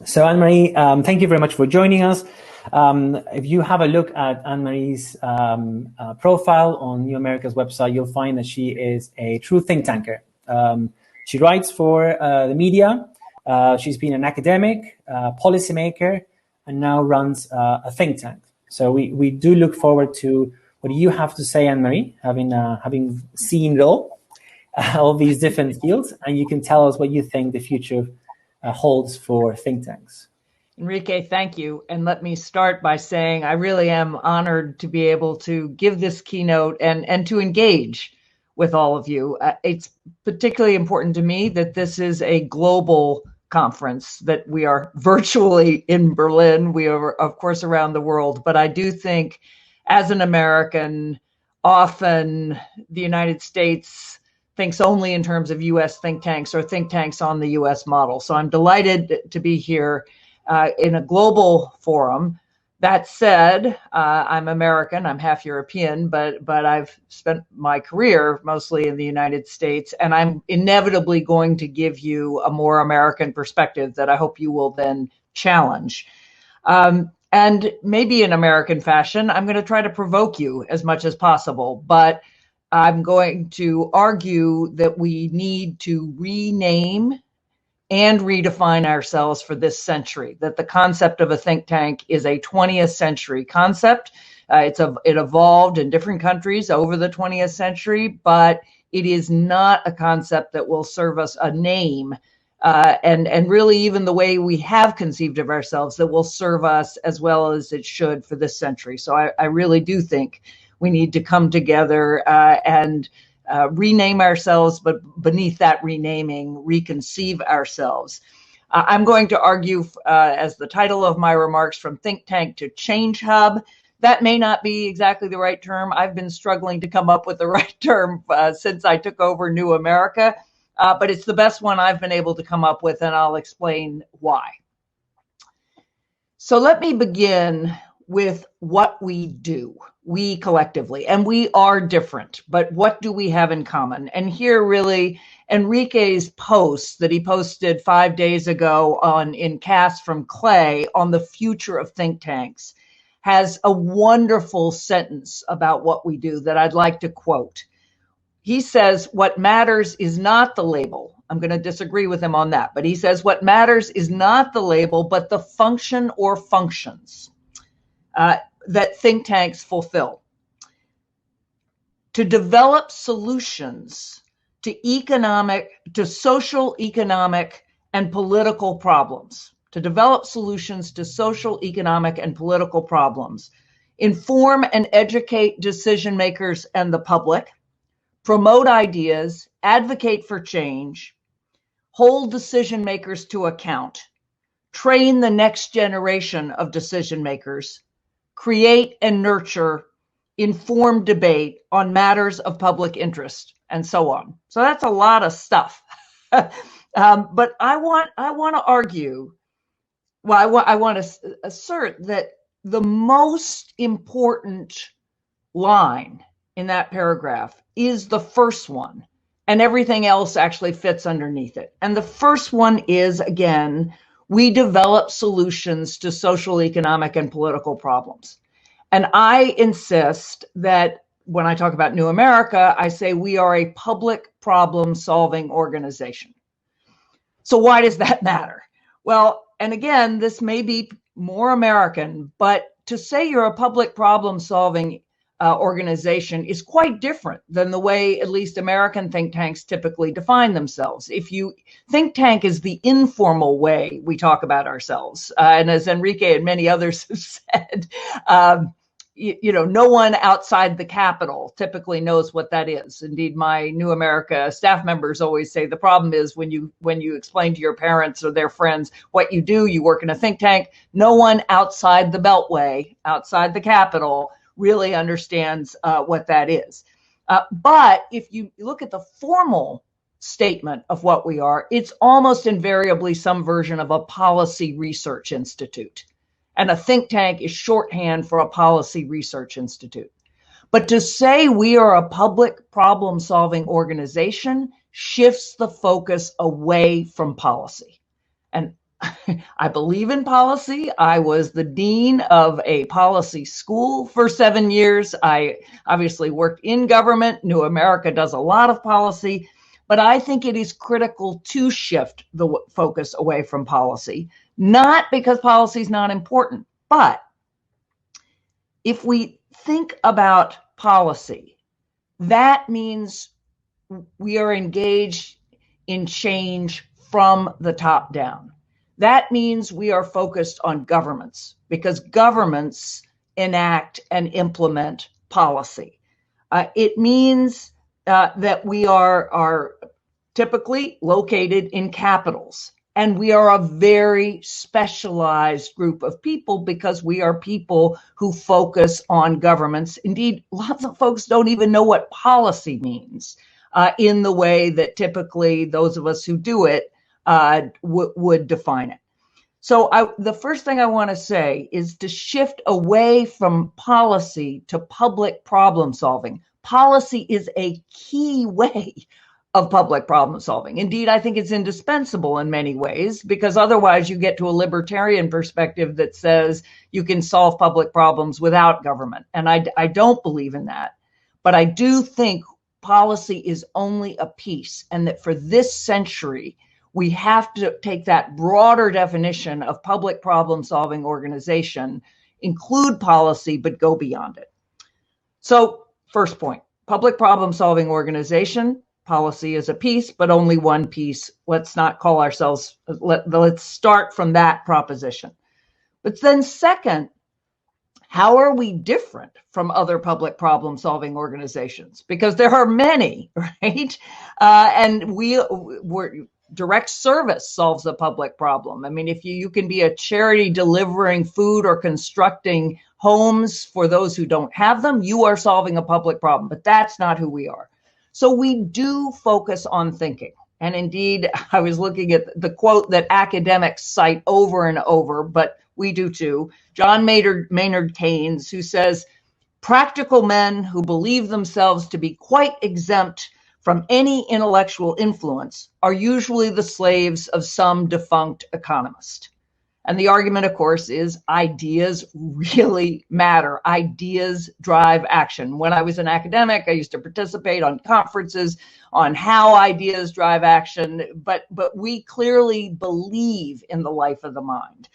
So Anne-Marie, thank you very much for joining us. If you have a look at Anne-Marie's profile on New America's website, you'll find that she is a true think tanker. She writes for the media. She's been an academic, policymaker, and now runs a think tank. So we do look forward to what you have to say, Anne-Marie, having seen all these different fields, and you can tell us what you think the future holds for think tanks. Enrique, thank you. And let me start by saying I really am honored to be able to give this keynote and to engage with all of you. It's particularly important to me that this is a global conference, that we are virtually in Berlin. We are, of course, around the world. But I do think, as an American, often the United States thinks only in terms of U.S. think tanks or think tanks on the U.S. model. So I'm delighted to be here in a global forum. That said, I'm American, I'm half European, but I've spent my career mostly in the United States, and I'm inevitably going to give you a more American perspective that I hope you will then challenge. And maybe in American fashion, I'm going to try to provoke you as much as possible, but I'm going to argue that we need to rename and redefine ourselves for this century, that the concept of a think tank is a 20th century concept. It evolved in different countries over the 20th century, but it is not a concept that will serve us a name, and really even the way we have conceived of ourselves that will serve us as well as it should for this century. So I really do think we need to come together and rename ourselves, but beneath that renaming, reconceive ourselves. I'm going to argue as the title of my remarks, from think tank to change hub. That may not be exactly the right term. I've been struggling to come up with the right term since I took over New America, but it's the best one I've been able to come up with, and I'll explain why. So let me begin with what we do, we collectively, and we are different, but what do we have in common? And here really, Enrique's post that he posted 5 days ago in Cast from Clay on the future of think tanks has a wonderful sentence about what we do that I'd like to quote. He says, what matters is not the label. I'm going to disagree with him on that, but he says, what matters is not the label, but the function or functions that think tanks fulfill. To develop solutions to social, economic, and political problems. To develop solutions to social, economic, and political problems. Inform and educate decision makers and the public. Promote ideas. Advocate for change. Hold decision makers to account. Train the next generation of decision makers. Create and nurture informed debate on matters of public interest, and so on. So that's a lot of stuff. But I want to argue, I want to assert that the most important line in that paragraph is the first one, and everything else actually fits underneath it. And the first one is, again, we develop solutions to social, economic, and political problems. And I insist that when I talk about New America, I say we are a public problem-solving organization. So why does that matter? Well, and again, this may be more American, but to say you're a public problem-solving organization is quite different than the way at least American think tanks typically define themselves. Think tank is the informal way we talk about ourselves. And as Enrique and many others have said, no one outside the Capitol typically knows what that is. Indeed, my New America staff members always say the problem is when you explain to your parents or their friends what you do, you work in a think tank, no one outside the Beltway, outside the Capitol, really understands what that is. But if you look at the formal statement of what we are, it's almost invariably some version of a policy research institute. And a think tank is shorthand for a policy research institute. But to say we are a public problem-solving organization shifts the focus away from policy. And I believe in policy. I was the dean of a policy school for 7 years. I obviously worked in government, knew America does a lot of policy, but I think it is critical to shift the focus away from policy, not because policy is not important, but if we think about policy, that means we are engaged in change from the top down. That means we are focused on governments because governments enact and implement policy. It means that we are typically located in capitals, and we are a very specialized group of people because we are people who focus on governments. Indeed, lots of folks don't even know what policy means in the way that typically those of us who do it would define it. So the first thing I want to say is to shift away from policy to public problem solving. Policy is a key way of public problem solving. Indeed, I think it's indispensable in many ways because otherwise you get to a libertarian perspective that says you can solve public problems without government. And I don't believe in that. But I do think policy is only a piece, and that for this century, we have to take that broader definition of public problem solving organization, include policy, but go beyond it. So first point, public problem solving organization, policy is a piece, but only one piece. Let's not call ourselves, let's start from that proposition. But then second, how are we different from other public problem solving organizations? Because there are many, right? And we're direct service solves a public problem. I mean, if you can be a charity delivering food or constructing homes for those who don't have them, you are solving a public problem, but that's not who we are. So we do focus on thinking. And indeed, I was looking at the quote that academics cite over and over, but we do too. John Maynard Keynes, who says, practical men who believe themselves to be quite exempt from any intellectual influence are usually the slaves of some defunct economist. And the argument, of course, is ideas really matter. Ideas drive action. When I was an academic, I used to participate on conferences on how ideas drive action, but we clearly believe in the life of the mind.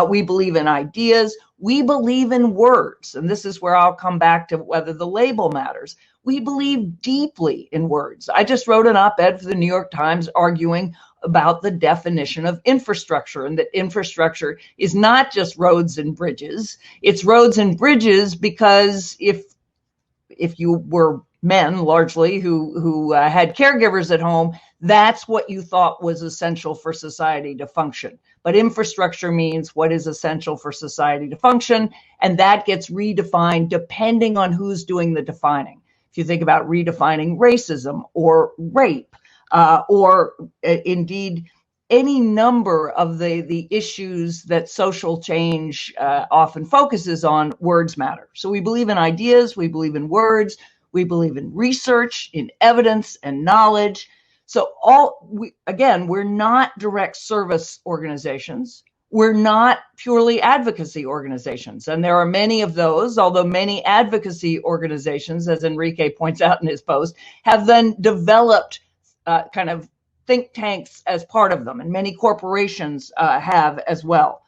We believe in ideas. We believe in words. And this is where I'll come back to whether the label matters. We believe deeply in words. I just wrote an op-ed for the New York Times arguing about the definition of infrastructure, and that infrastructure is not just roads and bridges. It's roads and bridges because if you were men largely who had caregivers at home, that's what you thought was essential for society to function. But infrastructure means what is essential for society to function, and that gets redefined depending on who's doing the defining. If you think about redefining racism or rape, or indeed any number of the issues that social change often focuses on, words matter. So we believe in ideas, we believe in words, we believe in research, in evidence and knowledge. So we're not direct service organizations. We're not purely advocacy organizations. And there are many of those, although many advocacy organizations, as Enrique points out in his post, have then developed kind of think tanks as part of them, and many corporations have as well.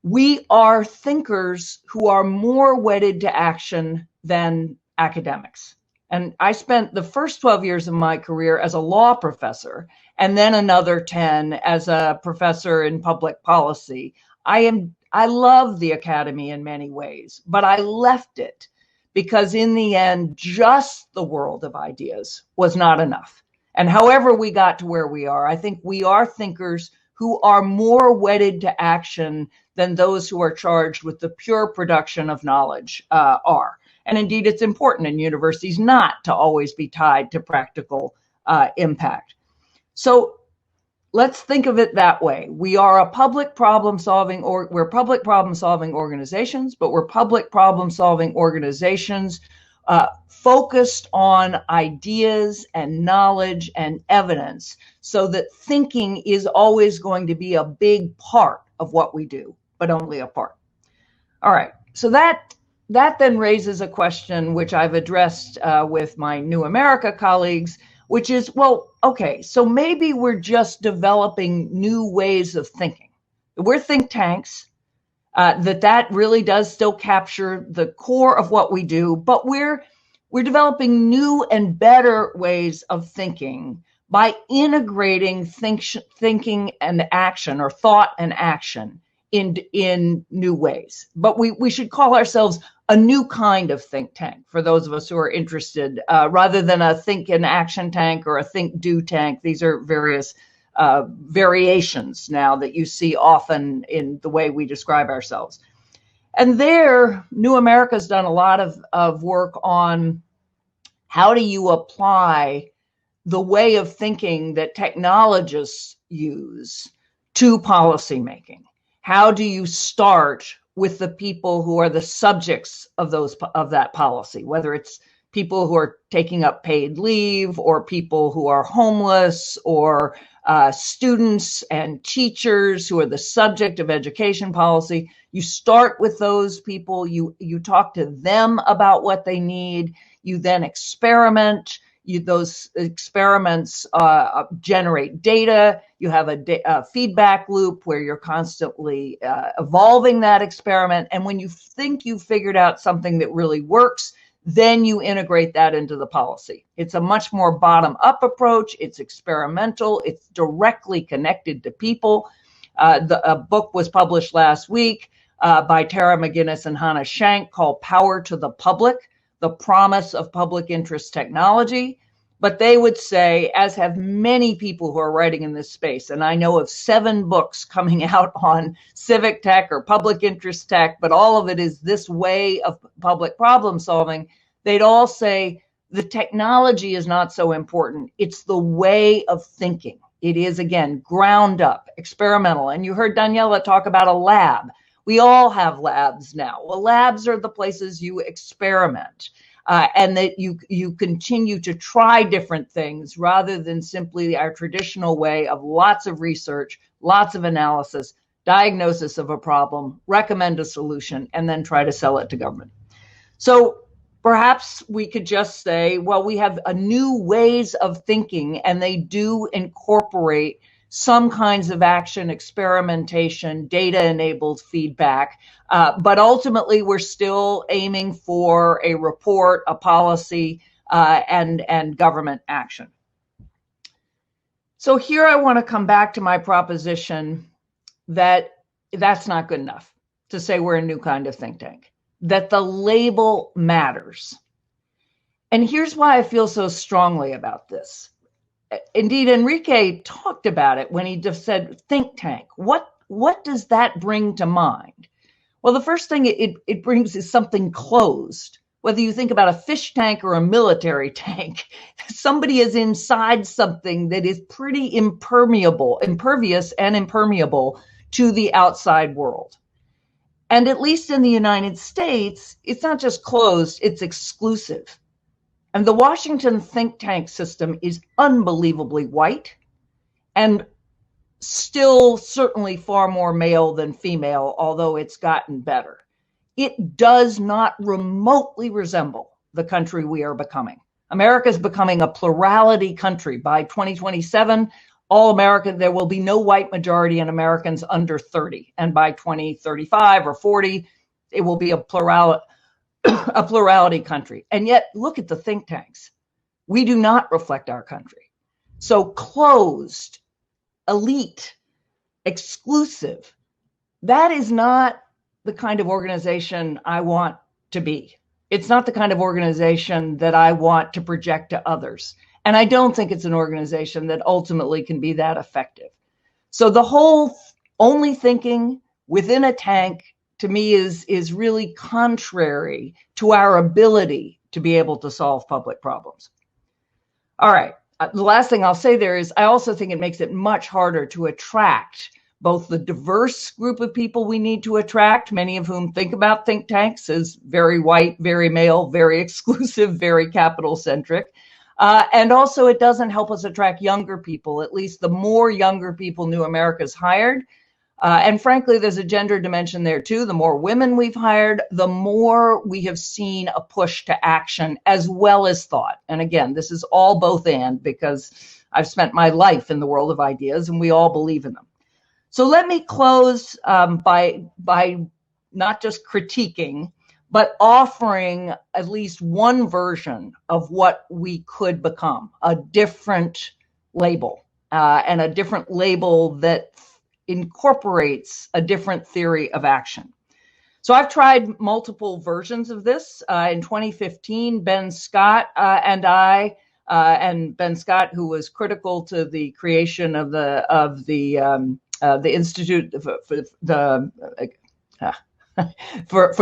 We are thinkers who are more wedded to action than academics. And I spent the first 12 years of my career as a law professor, and then another 10 as a professor in public policy. I love the academy in many ways, but I left it because in the end, just the world of ideas was not enough. And however we got to where we are, I think we are thinkers who are more wedded to action than those who are charged with the pure production of knowledge are. And indeed, it's important in universities not to always be tied to practical impact. So let's think of it that way. We are a public problem solving, we're public problem solving organizations, but we're public problem solving organizations focused on ideas and knowledge and evidence, so that thinking is always going to be a big part of what we do, but only a part. All right, so that then raises a question which I've addressed with my New America colleagues, which is, well, okay, so maybe we're just developing new ways of thinking. We're think tanks, that really does still capture the core of what we do, but we're developing new and better ways of thinking by integrating thinking and action, or thought and action, in new ways. But we should call ourselves a new kind of think tank, for those of us who are interested, rather than a think and action tank or a think do tank. These are various variations now that you see often in the way we describe ourselves. And there, New America's done a lot of work on how do you apply the way of thinking that technologists use to policymaking. How do you start with the people who are the subjects of that policy, whether it's people who are taking up paid leave, or people who are homeless, or students and teachers who are the subject of education policy. You start with those people, you talk to them about what they need, you then experiment, those experiments generate data, you have a feedback loop where you're constantly evolving that experiment, and when you think you've figured out something that really works, then you integrate that into the policy. It's a much more bottom-up approach. It's experimental. It's directly connected to people. A book was published last week by Tara McGinnis and Hannah Shank called Power to the Public: The Promise of Public Interest Technology. But they would say, as have many people who are writing in this space, and I know of 7 books coming out on civic tech or public interest tech, but all of it is this way of public problem solving. They'd all say the technology is not so important. It's the way of thinking. It is, again, ground up, experimental. And you heard Daniela talk about a lab. We all have labs now. Well, labs are the places you experiment. And that you continue to try different things rather than simply our traditional way of lots of research, lots of analysis, diagnosis of a problem, recommend a solution, and then try to sell it to government. So perhaps we could just say, well, we have a new ways of thinking, and they do incorporate some kinds of action, experimentation, data-enabled feedback. But ultimately, we're still aiming for a report, a policy, and government action. So here I want to come back to my proposition that that's not good enough to say we're a new kind of think tank, that the label matters. And here's why I feel so strongly about this. Indeed, Enrique talked about it when he just said think tank. What does that bring to mind? Well, the first thing it brings is something closed. Whether you think about a fish tank or a military tank, somebody is inside something that is pretty impervious and impermeable to the outside world. And at least in the United States, it's not just closed, it's exclusive. And the Washington think tank system is unbelievably white and still certainly far more male than female, although it's gotten better. It does not remotely resemble the country we are becoming. America is becoming a plurality country. By 2027, there will be no white majority in Americans under 30. And by 2035 or 40, it will be a plurality country. And yet, look at the think tanks. We do not reflect our country. So closed, elite, exclusive, that is not the kind of organization I want to be. It's not the kind of organization that I want to project to others. And I don't think it's an organization that ultimately can be that effective. So the whole only thinking within a tank, to me, is really contrary to our ability to be able to solve public problems. All right. The last thing I'll say there is I also think it makes it much harder to attract both the diverse group of people we need to attract, many of whom think about think tanks as very white, very male, very exclusive, very capital-centric. And also it doesn't help us attract younger people. At least the more younger people New America's hired, and frankly, there's a gender dimension there too. The more women we've hired, the more we have seen a push to action as well as thought. And again, this is all both and, because I've spent my life in the world of ideas and we all believe in them. So let me close by not just critiquing, but offering at least one version of what we could become, a different label, and a different label that incorporates a different theory of action. So I've tried multiple versions of this. In 2015, Ben Scott and I, and Ben Scott, who was critical to the creation of the Institute for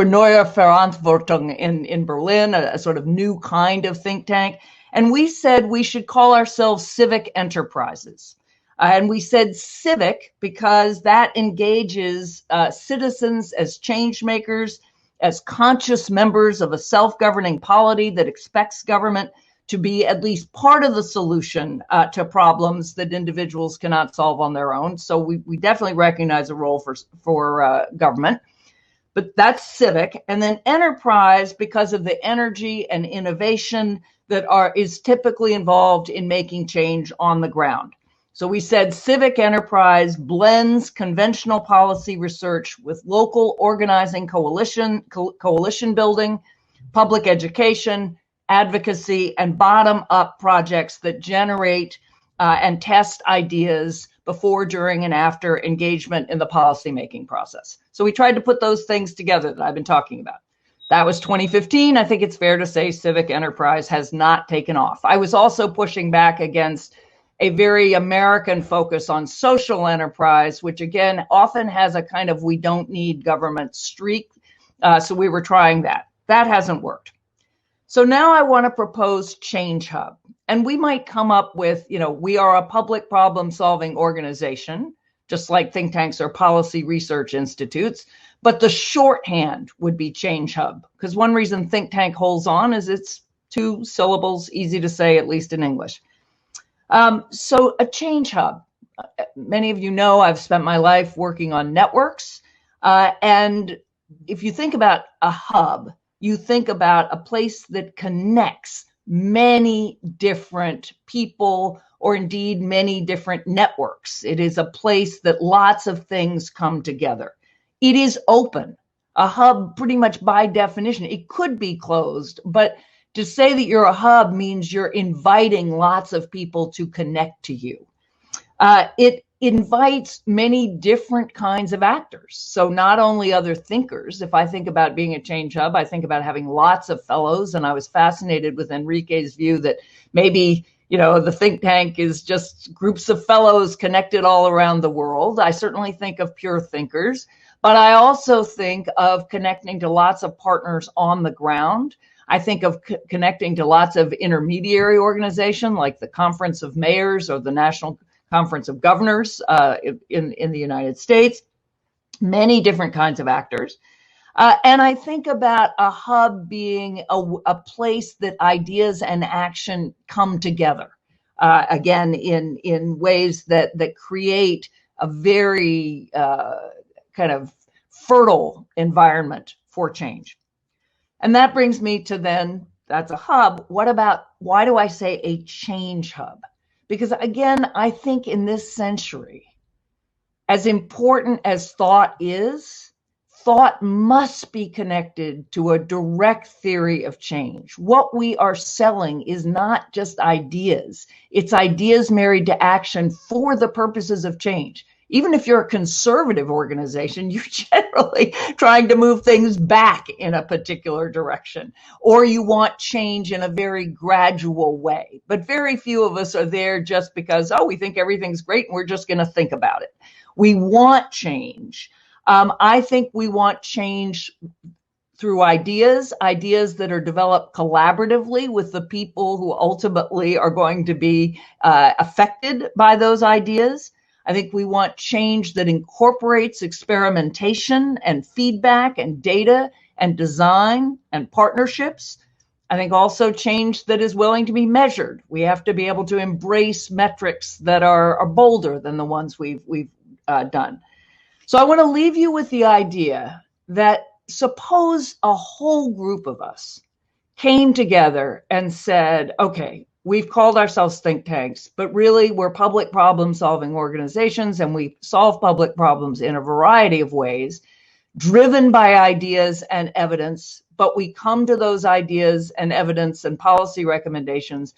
Neue Verantwortung in Berlin, a sort of new kind of think tank. And we said we should call ourselves civic enterprises. And we said civic because that engages citizens as change makers, as conscious members of a self-governing polity that expects government to be at least part of the solution to problems that individuals cannot solve on their own. So we definitely recognize a role for government, but that's civic. And then enterprise because of the energy and innovation that is typically involved in making change on the ground. So we said civic enterprise blends conventional policy research with local organizing, coalition building, public education, advocacy, and bottom-up projects that generate and test ideas before, during, and after engagement in the policymaking process. So we tried to put those things together that I've been talking about. That was 2015. I think it's fair to say civic enterprise has not taken off. I was also pushing back against a very American focus on social enterprise, which again often has a kind of we don't need government streak. So we were trying that. That hasn't worked. So now I want to propose Change Hub. And we might come up with, we are a public problem solving organization, just like think tanks or policy research institutes. But the shorthand would be Change Hub, because one reason think tank holds on is it's 2 syllables, easy to say, at least in English. So a Change Hub, many of you know I've spent my life working on networks. And if you think about a hub, you think about a place that connects many different people or indeed many different networks. It is a place that lots of things come together. It is open. A hub, pretty much by definition, it could be closed, but to say that you're a hub means you're inviting lots of people to connect to you. It invites many different kinds of actors. So not only other thinkers. If I think about being a Change Hub, I think about having lots of fellows. And I was fascinated with Enrique's view that maybe, the think tank is just groups of fellows connected all around the world. I certainly think of pure thinkers, but I also think of connecting to lots of partners on the ground. I think of connecting to lots of intermediary organizations like the Conference of Mayors or the National Conference of Governors in the United States, many different kinds of actors. And I think about a hub being a place that ideas and action come together, again, in ways that create a very kind of fertile environment for change. And that brings me to then, that's a hub. Why do I say a change hub? Because again, I think in this century, as important as thought is, thought must be connected to a direct theory of change. What we are selling is not just ideas. It's ideas married to action for the purposes of change. Even if you're a conservative organization, you're generally trying to move things back in a particular direction, or you want change in a very gradual way. But very few of us are there just because, we think everything's great and we're just going to think about it. We want change. I think we want change through ideas that are developed collaboratively with the people who ultimately are going to be affected by those ideas. I think we want change that incorporates experimentation and feedback and data and design and partnerships. I think also change that is willing to be measured. We have to be able to embrace metrics that are bolder than the ones we've done. So I want to leave you with the idea that suppose a whole group of us came together and said, okay, we've called ourselves think tanks, but really we're public problem solving organizations, and we solve public problems in a variety of ways, driven by ideas and evidence, but we come to those ideas and evidence and policy recommendations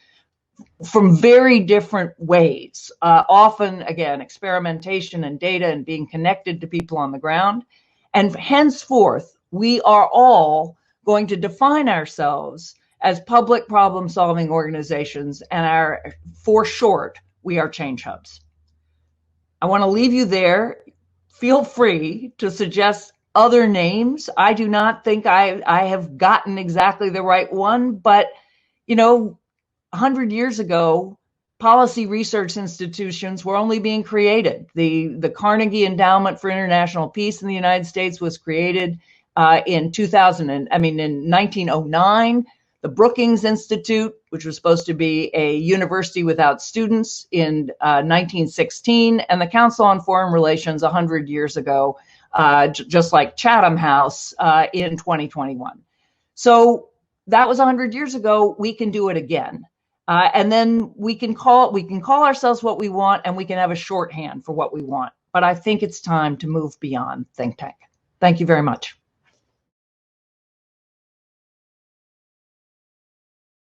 from very different ways. Often, again, experimentation and data and being connected to people on the ground. And henceforth, we are all going to define ourselves as public problem solving organizations, and for short, we are change hubs. I want to leave you there. Feel free to suggest other names. I do not think I have gotten exactly the right one, but 100 years ago, policy research institutions were only being created. The Carnegie Endowment for International Peace in the United States was created in 1909. The Brookings Institute, which was supposed to be a university without students, in 1916, and the Council on Foreign Relations 100 years ago, just like Chatham House in 2021. So that was 100 years ago. We can do it again. And then we can call ourselves what we want, and we can have a shorthand for what we want. But I think it's time to move beyond think tank. Thank you very much.